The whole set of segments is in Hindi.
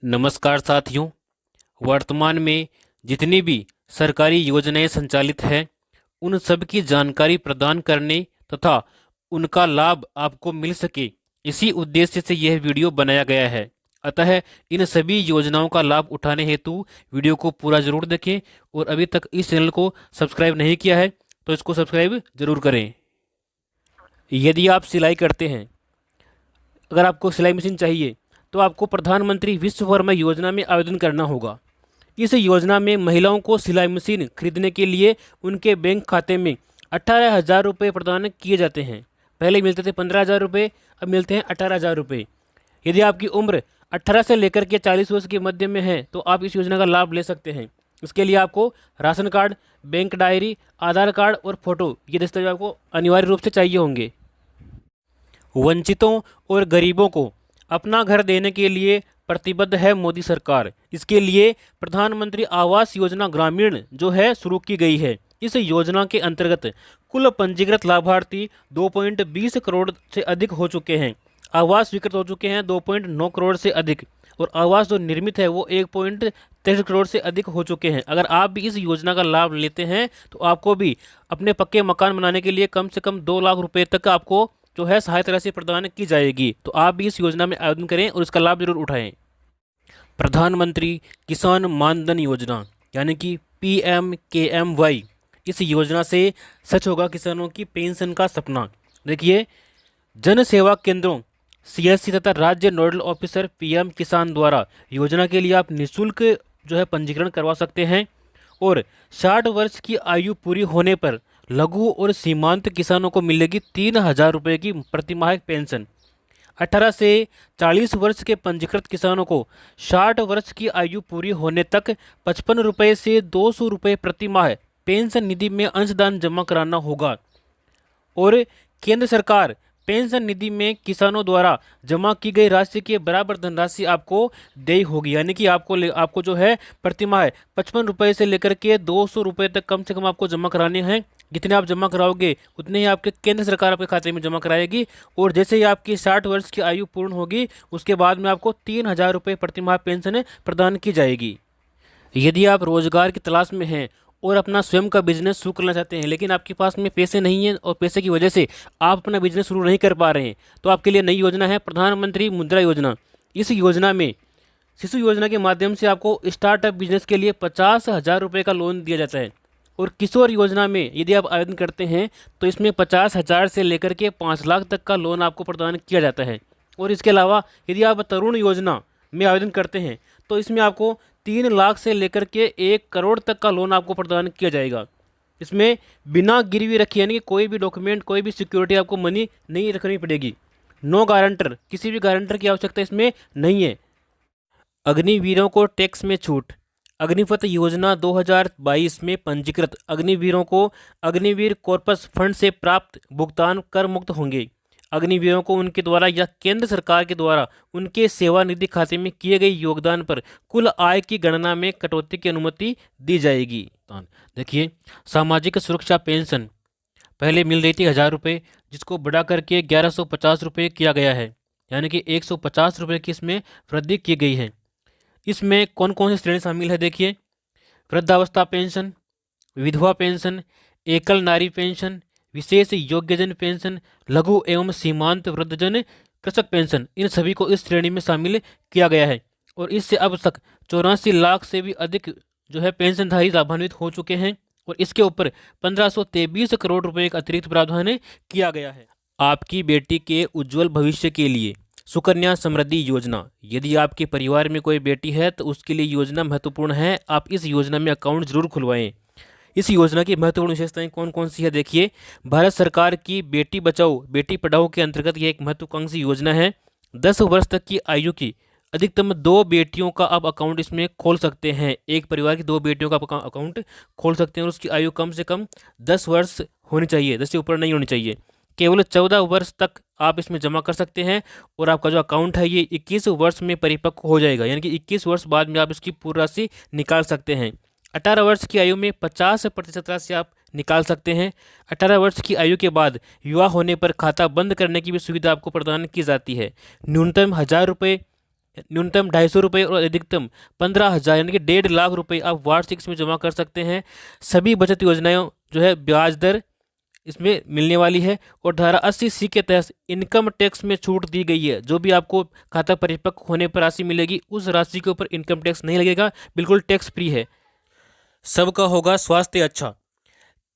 नमस्कार साथियों। वर्तमान में जितनी भी सरकारी योजनाएं संचालित हैं उन सब की जानकारी प्रदान करने तथा उनका लाभ आपको मिल सके, इसी उद्देश्य से यह वीडियो बनाया गया है। अतः इन सभी योजनाओं का लाभ उठाने हेतु वीडियो को पूरा जरूर देखें और अभी तक इस चैनल को सब्सक्राइब नहीं किया है तो इसको सब्सक्राइब जरूर करें। यदि आप सिलाई करते हैं, अगर आपको सिलाई मशीन चाहिए तो आपको प्रधानमंत्री विश्वकर्मा योजना में आवेदन करना होगा। इस योजना में महिलाओं को सिलाई मशीन खरीदने के लिए उनके बैंक खाते में 18,000 रुपये प्रदान किए जाते हैं। पहले मिलते थे 15,000 रुपये, अब मिलते हैं 18,000 रुपये। यदि आपकी उम्र 18 से लेकर के 40 वर्ष के मध्य में है तो आप इस योजना का लाभ ले सकते हैं। इसके लिए आपको राशन कार्ड, बैंक डायरी, आधार कार्ड और फोटो, ये दस्तावेज आपको अनिवार्य रूप से चाहिए होंगे। वंचितों और गरीबों को अपना घर देने के लिए प्रतिबद्ध है मोदी सरकार। इसके लिए प्रधानमंत्री आवास योजना ग्रामीण जो है शुरू की गई है। इस योजना के अंतर्गत कुल पंजीकृत लाभार्थी 2.20 करोड़ से अधिक हो चुके हैं। आवास स्वीकृत हो चुके हैं 2.9 करोड़ से अधिक, और आवास जो निर्मित है वो 1.63 करोड़ से अधिक हो चुके हैं। अगर आप भी इस योजना का लाभ लेते हैं तो आपको भी अपने पक्के मकान बनाने के लिए कम से कम 2 लाख रुपए तक आपको जो है सहायता राशि प्रदान की जाएगी। तो आप भी इस योजना में आवेदन करें और इसका लाभ जरूर उठाएं। प्रधानमंत्री किसान मानधन योजना यानी कि PMKMY, इस योजना से सच होगा किसानों की पेंशन का सपना। देखिए, जन सेवा केंद्रों CSC तथा राज्य नोडल ऑफिसर PM किसान द्वारा योजना के लिए आप निःशुल्क जो है पंजीकरण करवा सकते हैं, और 60 वर्ष की आयु पूरी होने पर लघु और सीमांत किसानों को मिलेगी 3,000 रुपये की प्रतिमाह पेंशन। 18 से 40 वर्ष के पंजीकृत किसानों को 60 वर्ष की आयु पूरी होने तक 55 रुपये से 200 रुपये प्रतिमाह पेंशन निधि में अंशदान जमा कराना होगा। और केंद्र सरकार पेंशन निधि में किसानों द्वारा जमा की गई राशि के बराबर धनराशि आपको देय होगी। यानी कि आपको जो है प्रतिमाह 55 रुपये से लेकर के 200 रुपये तक कम से कम आपको जमा कराने हैं। जितने आप जमा कराओगे उतने ही आपके केंद्र सरकार आपके खाते में जमा कराएगी, और जैसे ही आपकी 60 वर्ष की आयु पूर्ण होगी उसके बाद में आपको 3,000 रुपये प्रतिमाह पेंशन प्रदान की जाएगी। यदि आप रोजगार की तलाश में हैं और अपना स्वयं का बिजनेस शुरू करना चाहते हैं, लेकिन आपके पास में पैसे नहीं हैं और पैसे की वजह से आप अपना बिजनेस शुरू नहीं कर पा रहे हैं, तो आपके लिए नई योजना है प्रधानमंत्री मुद्रा योजना। इस योजना में शिशु योजना के माध्यम से आपको स्टार्टअप बिजनेस के लिए 50,000 रुपये का लोन दिया जाता है। और किशोर योजना में यदि आप आवेदन करते हैं तो इसमें 50,000 से लेकर के 5 लाख तक का लोन आपको प्रदान किया जाता है। और इसके अलावा यदि आप तरुण योजना में आवेदन करते हैं तो इसमें आपको 3 लाख से लेकर के 1 करोड़ तक का लोन आपको प्रदान किया जाएगा। इसमें बिना गिरवी रखे, यानी कि कोई भी डॉक्यूमेंट, कोई भी सिक्योरिटी आपको मनी नहीं रखनी पड़ेगी। नो गारंटर, किसी भी गारंटर की आवश्यकता इसमें नहीं है। अग्निवीरों को टैक्स में छूट। अग्निपथ योजना 2022 में पंजीकृत अग्निवीरों को अग्निवीर कॉर्पस फंड से प्राप्त भुगतान कर मुक्त होंगे। अग्निवीरों को उनके द्वारा या केंद्र सरकार के द्वारा उनके सेवानिधि खाते में किए गए योगदान पर कुल आय की गणना में कटौती की अनुमति दी जाएगी। देखिए, सामाजिक सुरक्षा पेंशन पहले मिल रही थी 1,000 रुपये, जिसको बढ़ा करके 1,150 रुपये किया गया है, यानी कि 150 रुपये की इसमें वृद्धि की गई है। इसमें कौन कौन सी श्रेणी शामिल है? देखिए, वृद्धावस्था पेंशन, विधवा पेंशन, एकल नारी पेंशन, विशेष योग्यजन पेंशन, लघु एवं सीमांत वृद्धजन कृषक पेंशन, इन सभी को इस श्रेणी में शामिल किया गया है। और इससे अब तक 84 लाख से भी अधिक जो है पेंशनधारी लाभान्वित हो चुके हैं, और इसके ऊपर 1523 करोड़ रुपए का अतिरिक्त प्रावधान किया गया है। आपकी बेटी के उज्जवल भविष्य के लिए सुकन्या समृद्धि योजना, यदि आपके परिवार में कोई बेटी है तो उसके लिए योजना महत्वपूर्ण है। आप इस योजना में अकाउंट जरूर खुलवाएं। इस योजना की महत्वपूर्ण विशेषताएं कौन कौन सी है? देखिए, भारत सरकार की बेटी बचाओ बेटी पढ़ाओ के अंतर्गत ये एक महत्वाकांक्षी योजना है। 10 वर्ष तक की आयु की अधिकतम 2 बेटियों का आप अकाउंट इसमें खोल सकते हैं। एक परिवार की 2 बेटियों का आप अकाउंट खोल सकते हैं, और उसकी आयु कम से कम 10 वर्ष होनी चाहिए, 10 से ऊपर नहीं होनी चाहिए। केवल 14 वर्ष तक आप इसमें जमा कर सकते हैं, और आपका जो अकाउंट है ये 21 वर्ष में परिपक्व हो जाएगा, यानी कि 21 वर्ष बाद में आप इसकी पूरी राशि निकाल सकते हैं। 18 वर्ष की आयु में 50% राशि आप निकाल सकते हैं। 18 वर्ष की आयु के बाद विवाह होने पर खाता बंद करने की भी सुविधा आपको प्रदान की जाती है। न्यूनतम 1,000 रुपये न्यूनतम 250 रुपये और अधिकतम 15,000 यानी कि 1.5 लाख रुपये आप वार्षिक इसमें जमा कर सकते हैं। सभी बचत योजनाएं जो है ब्याज दर इसमें मिलने वाली है। और धारा 80C के तहत इनकम टैक्स में छूट दी गई है। जो भी आपको खाता परिपक्व होने पर राशि मिलेगी उस राशि के ऊपर इनकम टैक्स नहीं लगेगा, बिल्कुल टैक्स फ्री है। सबका होगा स्वास्थ्य अच्छा।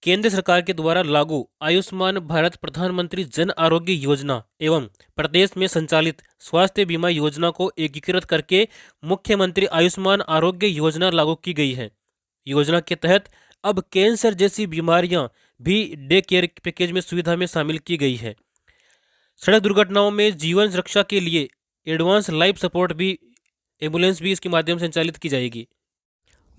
केंद्र सरकार के द्वारा लागू आयुष्मान भारत प्रधानमंत्री जन आरोग्य योजना एवं प्रदेश में संचालित स्वास्थ्य बीमा योजना को एकीकृत करके मुख्यमंत्री आयुष्मान आरोग्य योजना लागू की गई है। योजना के तहत अब कैंसर जैसी बीमारियां भी डे केयर पैकेज में सुविधा में शामिल की गई है। सड़क दुर्घटनाओं में जीवन रक्षा के लिए एडवांस लाइफ सपोर्ट भी एम्बुलेंस भी इसके माध्यम से संचालित की जाएगी।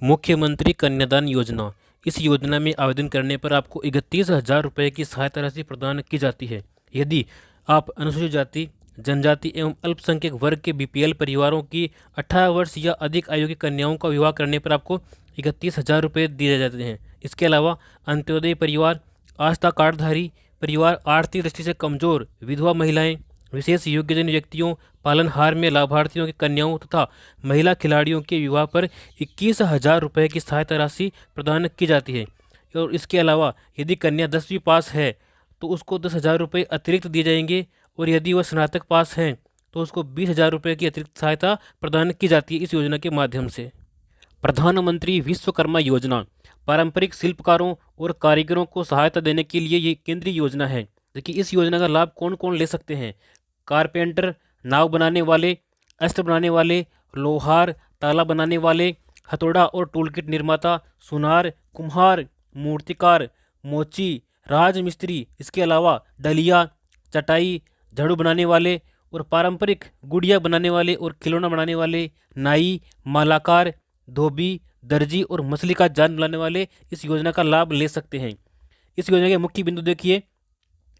मुख्यमंत्री कन्यादान योजना, इस योजना में आवेदन करने पर आपको 31,000 रुपये की सहायता राशि प्रदान की जाती है। यदि आप अनुसूचित जाति, जनजाति एवं अल्पसंख्यक वर्ग के BPL परिवारों की 18 वर्ष या अधिक आयु की कन्याओं का विवाह करने पर आपको 31,000 रुपये दिए जाते हैं। इसके अलावा अंत्योदय परिवार, आस्था कार्डधारी परिवार, आर्थिक दृष्टि से कमजोर विधवा महिलाएं, विशेष योग्यजन व्यक्तियों, पालनहार में लाभार्थियों की कन्याओं तथा महिला खिलाड़ियों के विवाह पर 21,000 रुपये की सहायता राशि प्रदान की जाती है। और इसके अलावा यदि कन्या 10वीं पास है तो उसको 10,000 रुपये अतिरिक्त दिए जाएंगे। और यदि वह स्नातक पास हैं तो उसको 20,000 रुपये की अतिरिक्त सहायता प्रदान की जाती है इस योजना के माध्यम से। प्रधानमंत्री विश्वकर्मा योजना, पारंपरिक शिल्पकारों और कारीगरों को सहायता देने के लिए ये केंद्रीय योजना है। देखिए इस योजना का लाभ कौन कौन ले सकते हैं। कारपेंटर, नाव बनाने वाले, अस्त्र बनाने वाले, लोहार, ताला बनाने वाले, हथौड़ा और टूलकिट निर्माता, सुनार, कुम्हार, मूर्तिकार, मोची, राजमिस्त्री, इसके अलावा डलिया, चटाई, झाड़ू बनाने वाले और पारंपरिक गुड़िया बनाने वाले और खिलौना बनाने वाले, नाई, मालाकार, धोबी, दर्जी और मछली का जाल बनाने वाले इस योजना का लाभ ले सकते हैं। इस योजना के मुख्य बिंदु देखिए,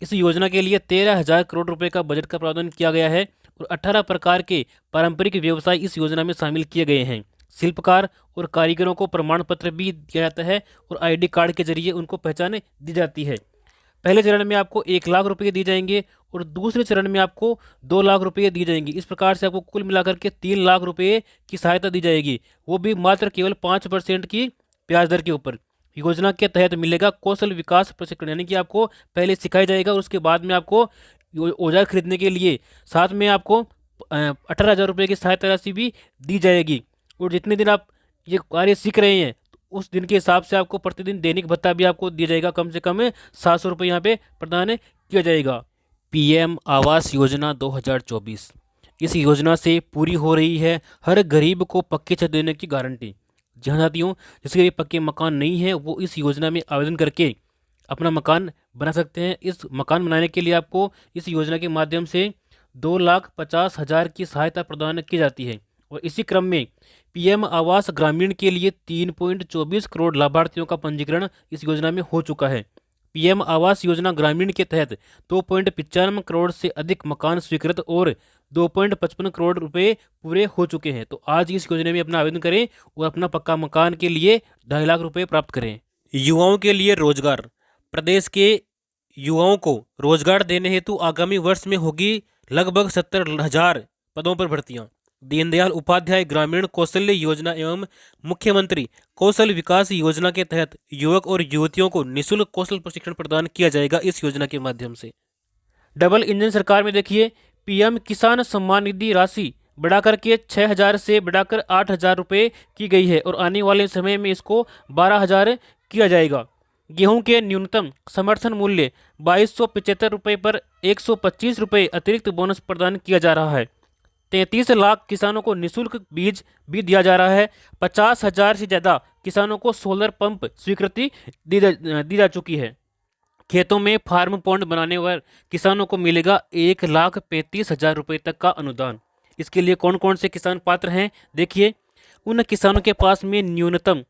इस योजना के लिए 13,000 करोड़ रुपए का बजट का प्रावधान किया गया है और 18 प्रकार के पारंपरिक व्यवसाय इस योजना में शामिल किए गए हैं। शिल्पकार और कारीगरों को प्रमाण पत्र भी दिया जाता है और ID कार्ड के जरिए उनको पहचान दी जाती है। पहले चरण में आपको 1 लाख रुपये दिए जाएंगे और दूसरे चरण में आपको 2 लाख रुपये दिए जाएंगे। इस प्रकार से आपको कुल मिलाकर के 3 लाख रुपये की सहायता दी जाएगी, वो भी मात्र केवल 5% की ब्याज दर के ऊपर। योजना के तहत मिलेगा कौशल विकास प्रशिक्षण, यानी कि आपको पहले सिखाया जाएगा और उसके बाद में आपको औजार खरीदने के लिए साथ में आपको 18,000 रुपये की सहायता राशि भी दी जाएगी। और जितने दिन आप ये कार्य सीख रहे हैं उस दिन के हिसाब से आपको प्रतिदिन दैनिक भत्ता भी आपको दिया जाएगा, कम से कम 700 रुपये यहाँ पे प्रदान किया जाएगा। PM आवास योजना 2024, इस योजना से पूरी हो रही है हर गरीब को पक्की छत देने की गारंटी। जहाँ साथियों जिसके पक्के मकान नहीं है वो इस योजना में आवेदन करके अपना मकान बना सकते हैं। इस मकान बनाने के लिए आपको इस योजना के माध्यम से 2,50,000 की सहायता प्रदान की जाती है। और इसी क्रम में PM आवास ग्रामीण के लिए 3.24 करोड़ लाभार्थियों का पंजीकरण इस योजना में हो चुका है। PM आवास योजना ग्रामीण के तहत 2.95 करोड़ से अधिक मकान स्वीकृत और 2.55 करोड़ रुपए पूरे हो चुके हैं। तो आज इस योजना में अपना आवेदन करें और अपना पक्का मकान के लिए 2.5 लाख रुपए प्राप्त करें। युवाओं के लिए रोजगार, प्रदेश के युवाओं को रोजगार देने हेतु आगामी वर्ष में होगी लगभग 70,000 पदों पर भर्तियां। दीनदयाल उपाध्याय ग्रामीण कौशल्य योजना एवं मुख्यमंत्री कौशल विकास योजना के तहत युवक और युवतियों को निःशुल्क कौशल प्रशिक्षण प्रदान किया जाएगा इस योजना के माध्यम से। डबल इंजन सरकार में देखिए PM किसान सम्मान निधि राशि बढ़ाकर के 6,000 से बढ़ाकर 8,000 रुपये की गई है और आने वाले समय में इसको 12,000 किया जाएगा। गेहूं के न्यूनतम समर्थन मूल्य 2,275 रुपये पर 125 रुपये अतिरिक्त बोनस प्रदान किया जा रहा है। 33 लाख किसानों को निःशुल्क बीज भी दिया जा रहा है। 50,000 से ज़्यादा किसानों को सोलर पंप स्वीकृति दी जा चुकी है। खेतों में फार्म पॉन्ड बनाने पर किसानों को मिलेगा 1,35,000 रुपये तक का अनुदान। इसके लिए कौन कौन से किसान पात्र हैं देखिए, उन किसानों के पास में न्यूनतम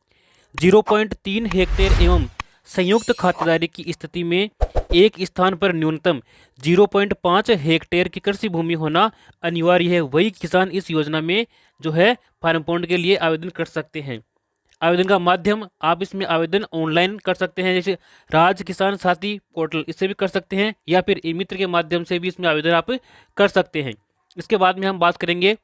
0.3 हेक्टेयर एवं संयुक्त खातेदारी की स्थिति में एक स्थान पर न्यूनतम 0.5 हेक्टेयर की कृषि भूमि होना अनिवार्य है। वही किसान इस योजना में जो है फार्म पॉन्ड के लिए आवेदन कर सकते हैं। आवेदन का माध्यम आप इसमें आवेदन ऑनलाइन कर सकते हैं, जैसे राज किसान साथी पोर्टल, इससे भी कर सकते हैं या फिर ई मित्र के माध्यम से भी इसमें आवेदन आप कर सकते हैं। इसके बाद में हम बात करेंगे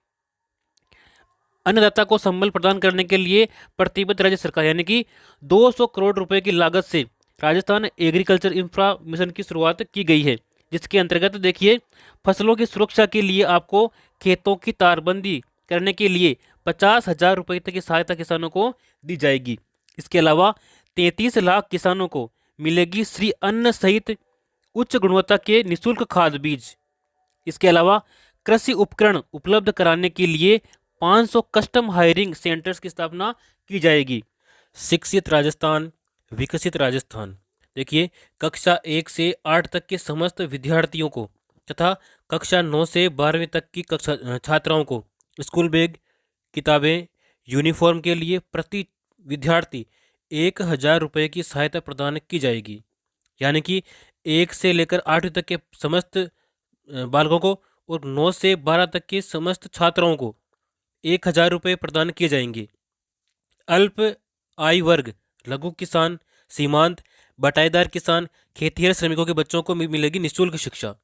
अन्नदाता को संबल प्रदान करने के लिए प्रतिबद्ध राज्य सरकार, यानी कि 200 करोड़ रुपए की लागत से राजस्थान एग्रीकल्चर इंफ्रा मिशन की शुरुआत की गई है, जिसके अंतर्गत देखिए फसलों की सुरक्षा के लिए आपको खेतों की तारबंदी करने के लिए 50,000 रुपये तक की सहायता किसानों को दी जाएगी। इसके अलावा 33 लाख किसानों को मिलेगी श्री अन्न सहित उच्च गुणवत्ता के निःशुल्क खाद बीज। इसके अलावा कृषि उपकरण उपलब्ध कराने के लिए 500 कस्टम हायरिंग सेंटर्स की स्थापना की जाएगी। शिक्षित राजस्थान, विकसित राजस्थान। देखिए कक्षा 1 से 8 तक के समस्त विद्यार्थियों को तथा कक्षा 9 से 12वीं तक की कक्षा छात्राओं को स्कूल बैग, किताबें, यूनिफॉर्म के लिए प्रति विद्यार्थी 1,000 रुपये की सहायता प्रदान की जाएगी। यानी कि 1 से लेकर 8वीं तक के समस्त बालकों को और 9 से 12 तक के समस्त छात्राओं को 1,000 रुपये प्रदान किए जाएंगे। अल्प आय वर्ग, लघु किसान, सीमांत, बटाईदार किसान, खेतिहर श्रमिकों के बच्चों को मिलेगी निःशुल्क शिक्षा।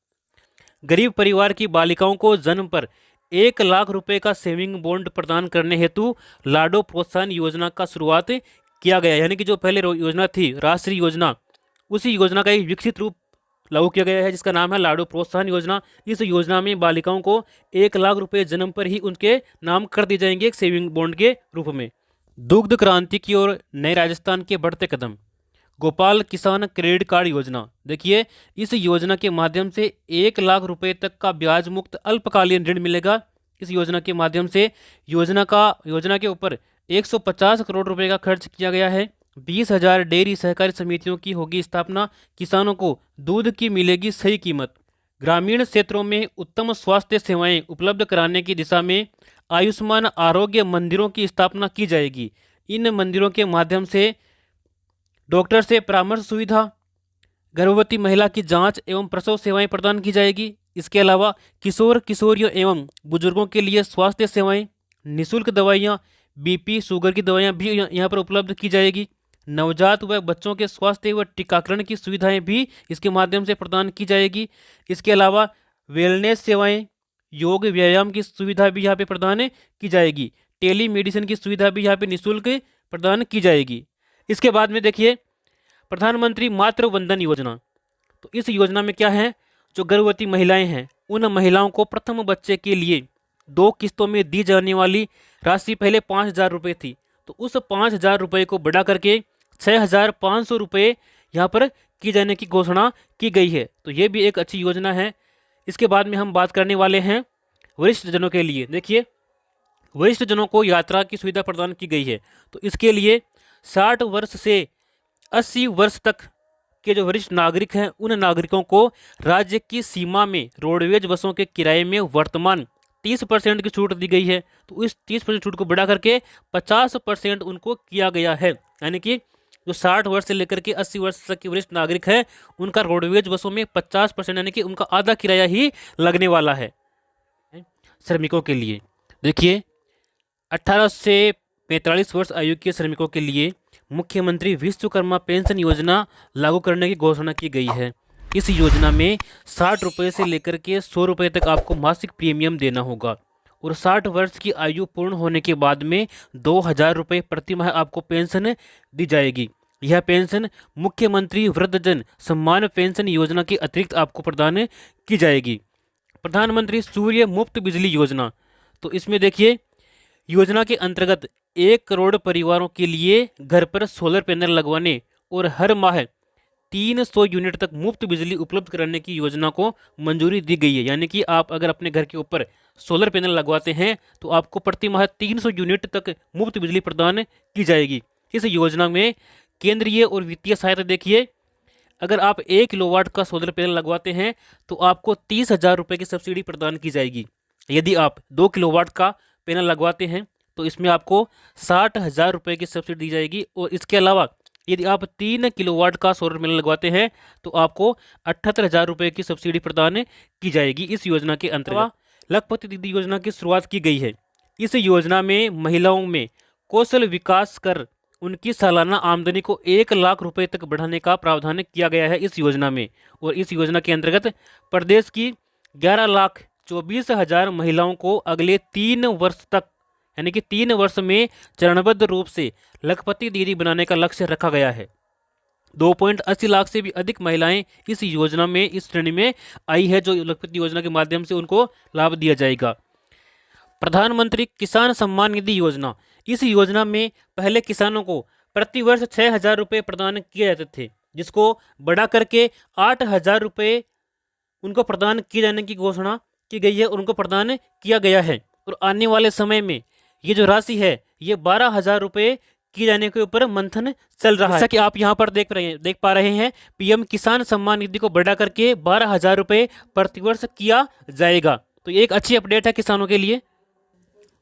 गरीब परिवार की बालिकाओं को जन्म पर 1 लाख रुपए का सेविंग बॉन्ड प्रदान करने हेतु लाडो प्रोत्साहन योजना का शुरुआत किया गया। यानी कि जो पहले योजना थी राष्ट्रीय योजना, उसी योजना का एक विकसित रूप लागू किया गया है, जिसका नाम है लाडो प्रोत्साहन योजना। इस योजना में बालिकाओं को 1 लाख रुपए जन्म पर ही उनके नाम कर दिए जाएंगे एक सेविंग बॉन्ड के रूप में। दुग्ध क्रांति की ओर नए राजस्थान के बढ़ते कदम। गोपाल किसान क्रेडिट कार्ड योजना। देखिए इस योजना के माध्यम से 1 लाख रुपए तक का ब्याज मुक्त अल्पकालीन ऋण मिलेगा। इस योजना के माध्यम से योजना के ऊपर 150 करोड़ रुपए का खर्च किया गया है। 20,000 डेयरी सहकारी समितियों की होगी स्थापना। किसानों को दूध की मिलेगी सही कीमत। ग्रामीण क्षेत्रों में उत्तम स्वास्थ्य सेवाएं उपलब्ध कराने की दिशा में आयुष्मान आरोग्य मंदिरों की स्थापना की जाएगी। इन मंदिरों के माध्यम से डॉक्टर से परामर्श सुविधा, गर्भवती महिला की जांच एवं प्रसव सेवाएं प्रदान की जाएगी। इसके अलावा किशोर किशोरियों एवं बुजुर्गों के लिए स्वास्थ्य सेवाएं, निःशुल्क दवाइयाँ, बीपी शुगर की दवाइयाँ भी यहाँ पर उपलब्ध की जाएगी। नवजात व बच्चों के स्वास्थ्य व टीकाकरण की सुविधाएं भी इसके माध्यम से प्रदान की जाएगी। इसके अलावा वेलनेस सेवाएं, योग व्यायाम की सुविधा भी यहाँ पे प्रदान की जाएगी। टेली मेडिसिन की सुविधा भी यहाँ पे निःशुल्क प्रदान की जाएगी। इसके बाद में देखिए प्रधानमंत्री मातृ वंदन योजना। तो इस योजना में क्या है, जो गर्भवती महिलाएं हैं उन महिलाओं को प्रथम बच्चे के लिए 2 किस्तों में दी जाने वाली राशि पहले 5,000 रुपये थी, तो उस 5,000 रुपये को बढ़ा करके 6,500 रुपये यहाँ पर की जाने की घोषणा की गई है। तो ये भी एक अच्छी योजना है। इसके बाद में हम बात करने वाले हैं वरिष्ठ जनों के लिए। देखिए वरिष्ठ जनों को यात्रा की सुविधा प्रदान की गई है। तो इसके लिए 60 वर्ष से 80 वर्ष तक के जो वरिष्ठ नागरिक हैं उन नागरिकों को राज्य की सीमा में रोडवेज बसों के किराए में वर्तमान 30% की छूट दी गई है। तो इस 30% छूट को बढ़ा करके 50% उनको किया गया है। यानी कि जो 60 वर्ष से लेकर के 80 वर्ष तक के वरिष्ठ नागरिक हैं उनका रोडवेज बसों में 50% यानी कि उनका आधा किराया ही लगने वाला है। श्रमिकों के लिए देखिए 18 से 45 वर्ष आयु के श्रमिकों के लिए मुख्यमंत्री विश्वकर्मा पेंशन योजना लागू करने की घोषणा की गई है। इस योजना में 60 रुपये से लेकर के 100 रुपये तक आपको मासिक प्रीमियम देना होगा और 60 वर्ष की आयु पूर्ण होने के बाद में 2,000 रुपये प्रति माह आपको पेंशन दी जाएगी। यह पेंशन मुख्यमंत्री वृद्धजन सम्मान पेंशन योजना के अतिरिक्त आपको प्रदान की जाएगी। प्रधानमंत्री सूर्य मुफ्त बिजली योजना। तो इसमें देखिए योजना के अंतर्गत 1 करोड़ परिवारों के लिए घर पर सोलर पैनल लगवाने और हर माह 300 यूनिट तक मुफ्त बिजली उपलब्ध कराने की योजना को मंजूरी दी गई है। यानी कि आप अगर अपने घर के ऊपर सोलर पैनल लगवाते हैं तो आपको प्रति माह 300 यूनिट तक मुफ्त बिजली प्रदान की जाएगी। इस योजना में केंद्रीय और वित्तीय सहायता देखिए, अगर आप 1 किलोवाट का सोलर पैनल लगवाते हैं तो आपको 30,000 रुपये की सब्सिडी प्रदान की जाएगी। यदि आप 2 किलोवाट का पैनल लगवाते हैं तो इसमें आपको 60,000 रुपये की सब्सिडी दी जाएगी। और इसके अलावा यदि आप 3 किलोवाट का सोलर पैनल लगवाते हैं तो आपको 78,000 रुपये की सब्सिडी प्रदान की जाएगी। इस योजना के अंतर्गत लखपति दीदी योजना की शुरुआत की गई है। इस योजना में महिलाओं में कौशल विकास कर उनकी सालाना आमदनी को 1 लाख रुपए तक बढ़ाने का प्रावधान किया गया है इस योजना में। और इस योजना के अंतर्गत प्रदेश की 11,24,000 महिलाओं को अगले 3 वर्ष तक यानी कि 3 वर्ष में चरणबद्ध रूप से लखपति दीदी बनाने का लक्ष्य रखा गया है। 2.80 लाख से भी अधिक महिलाएं इस योजना में, इस श्रेणी में आई है, जो लखपति योजना के माध्यम से उनको लाभ दिया जाएगा। प्रधानमंत्री किसान सम्मान निधि योजना, इस योजना में पहले किसानों को प्रति वर्ष 6,000 रुपये प्रदान किए जाते थे, जिसको बढ़ा करके 8,000 रुपये उनको प्रदान किए जाने की घोषणा की गई है, उनको प्रदान किया गया है। और आने वाले समय में ये जो राशि है ये 12,000 रुपये किए जाने के ऊपर मंथन चल रहा है। जैसा कि आप यहाँ पर देख पा रहे हैं, पीएम किसान सम्मान निधि को बढ़ा करके 12,000 रुपये प्रतिवर्ष किया जाएगा। तो ये एक अच्छी अपडेट है किसानों के लिए।